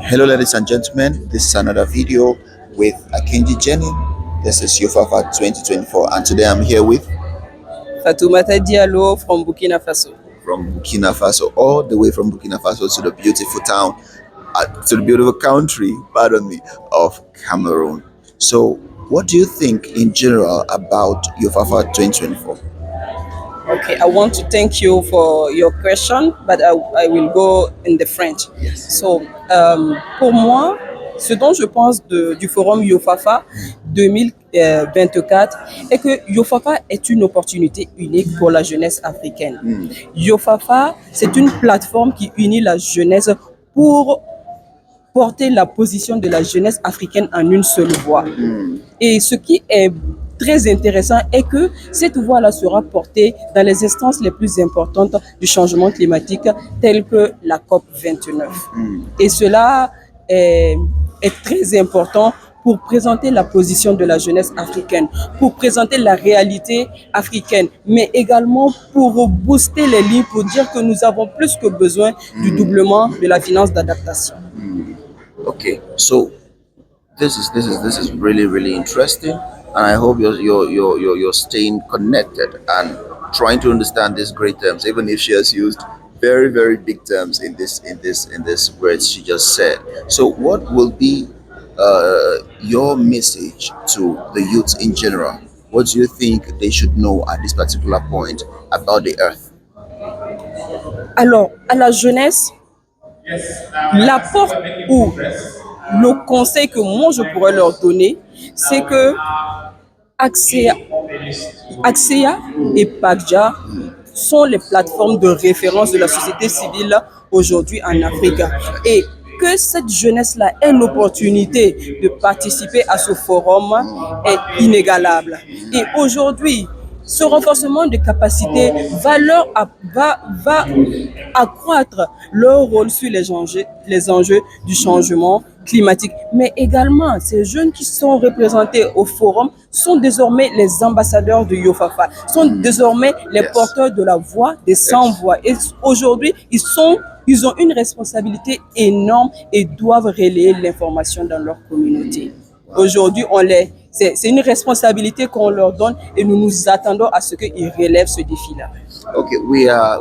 Hello, ladies and gentlemen. This is another video with Akinji Jenny. This is UFAFA 2024, and today I'm here with Fatoumata Diallo from Burkina Faso. From Burkina Faso, all the way from Burkina Faso to the beautiful town, to the beautiful country, pardon me, of Cameroon. So, what do you think in general about UFAFA 2024? Okay, I want to thank you for your question, but I will go in the French. Yes. So, pour moi, ce dont je pense du forum YOFAFA 2024 est que YOFAFA est une opportunité unique pour la jeunesse africaine. YOFAFA, c'est une plateforme qui unit la jeunesse pour porter la position de la jeunesse africaine en une seule voix. Et ce qui est très intéressant est que cette voix-là sera portée dans les instances les plus importantes du changement climatique, telles que la COP 29. Et cela est très important pour présenter la position de la jeunesse africaine, pour présenter la réalité africaine, mais également pour booster les lignes, pour dire que nous avons plus que besoin du doublement de la finance d'adaptation. Okay, so this is really interesting, and I hope you're staying connected and trying to understand these great terms, even if she has used very big terms in this words she just said. So, what will be your message to the youth in general? What do you think they should know at this particular point about the earth? Alors, à la jeunesse, l'apport ou le conseil que moi je pourrais leur donner, c'est que Axea et PACJA sont les plateformes de référence de la société civile aujourd'hui en Afrique. Et que cette jeunesse-là ait l'opportunité de participer à ce forum est inégalable. Et aujourd'hui, ce renforcement de capacités va accroître leur rôle sur les enjeux du changement climatique. Mais également, ces jeunes qui sont représentés au forum sont désormais les ambassadeurs de YOFAFA, sont désormais les porteurs de la voix des sans-voix. Et aujourd'hui, ils ont une responsabilité énorme et doivent relayer l'information dans leur communauté. Aujourd'hui, c'est une responsabilité qu'on leur donne et nous nous attendons à ce qu'ils relèvent ce défi-là. Okay, we are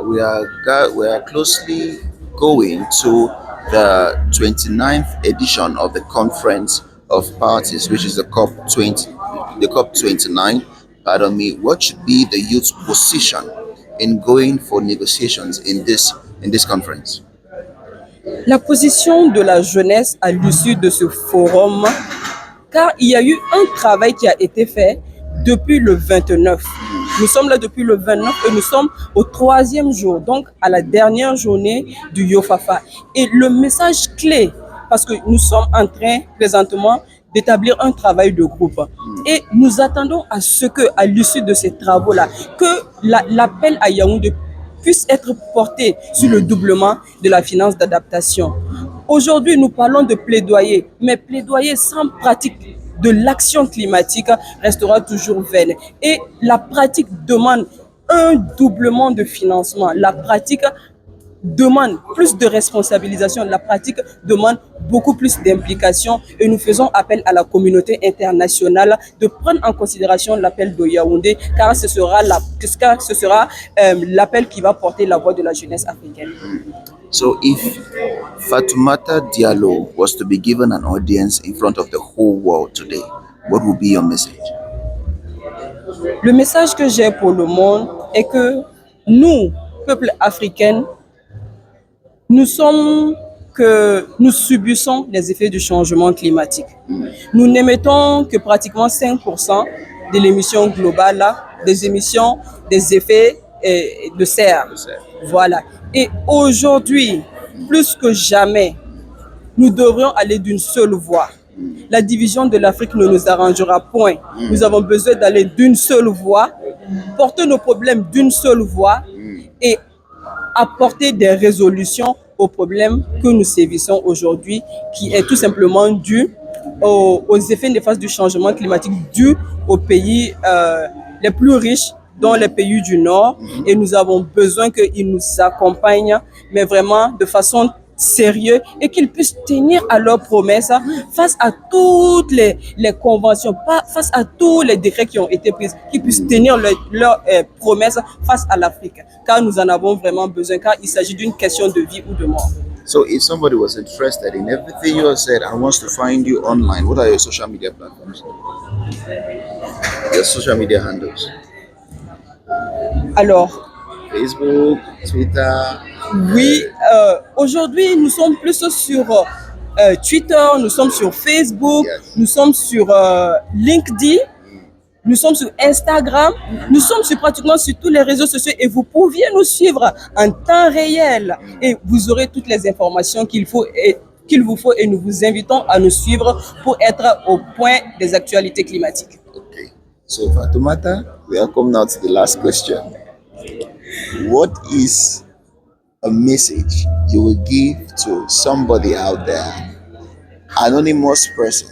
closely going to the 29th edition of the Conference of Parties, which is the COP29. Pardon me. What should be the youth's position in going for negotiations in this conference? La position de la jeunesse à l'issue de ce forum, car il y a eu un travail qui a été fait depuis le 29. Nous sommes là depuis le 29 et nous sommes au 3e jour, donc à la dernière journée du YOFAFA. Et le message clé, parce que nous sommes en train présentement d'établir un travail de groupe. Et nous attendons à ce que, à l'issue de ces travaux-là, que l'appel à Yaoundé puisse être porté sur le doublement de la finance d'adaptation. Aujourd'hui, nous parlons de plaidoyer, mais plaidoyer sans pratique de l'action climatique restera toujours vaine. Et la pratique demande un doublement de financement. La pratique demande plus de responsabilisation. La pratique demande beaucoup plus d'implication. Et nous faisons appel à la communauté internationale de prendre en considération l'appel de Yaoundé, car ce sera l'appel qui va porter la voix de la jeunesse africaine. So, if Fatoumata Diallo was to be given an audience in front of the whole world today, what would be your message? Le message que j'ai pour le monde est que nous, peuple africain, nous subissons les effets du changement climatique. Nous n'émettons que pratiquement 5% de l'émission globale, des émissions des effets de serre. Voilà. Et aujourd'hui, plus que jamais, nous devrions aller d'une seule voie. La division de l'Afrique ne nous arrangera point. Nous avons besoin d'aller d'une seule voie, porter nos problèmes d'une seule voie et apporter des résolutions aux problèmes que nous sévissons aujourd'hui, qui est tout simplement dû aux effets néfastes du changement climatique, dû aux pays les plus riches, dont les pays du Nord. Et nous avons besoin qu'ils nous accompagnent, mais vraiment de façon sérieux et qu'ils puissent tenir à leurs promesses face à toutes les conventions, face à tous les décrets qui ont été pris, qu'ils puissent tenir leurs promesses face à l'Afrique, car nous en avons vraiment besoin, car il s'agit d'une question de vie ou de mort. So if somebody was interested in everything you have said and wants to find you online, what are your social media platforms? Your social media handles? Alors, Facebook, Twitter. oui, aujourd'hui, nous sommes plus sur Twitter, nous sommes sur Facebook, Yes. nous sommes sur LinkedIn, nous sommes sur Instagram, nous sommes pratiquement sur tous les réseaux sociaux et vous pouviez nous suivre en temps réel et vous aurez toutes les informations qu'il vous faut et nous vous invitons à nous suivre pour être au point des actualités climatiques. Okay. So Fatoumata, we are coming now to the last question. What is a message you will give to somebody out there, anonymous person?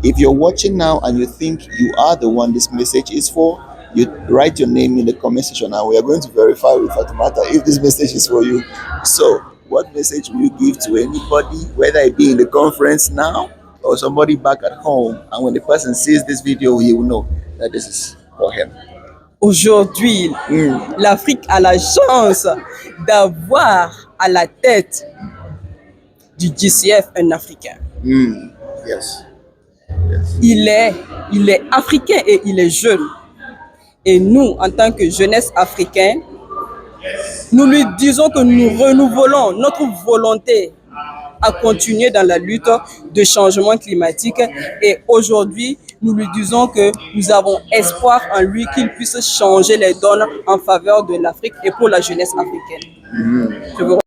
If you're watching now and you think you are the one this message is for, you write your name in the comment section and we are going to verify with Fatoumata if this message is for you. So, what message will you give to anybody, whether it be in the conference now or somebody back at home, and when the person sees this video, he will know that this is for him? Aujourd'hui, l'Afrique a la chance d'avoir à la tête du GCF un Africain. Yes. Il est africain et il est jeune. Et nous, en tant que jeunesse africaine, nous lui disons que nous renouvelons notre volonté à continuer dans la lutte de changement climatique. Et aujourd'hui, nous lui disons que nous avons espoir en lui qu'il puisse changer les donnes en faveur de l'Afrique et pour la jeunesse africaine. Je vous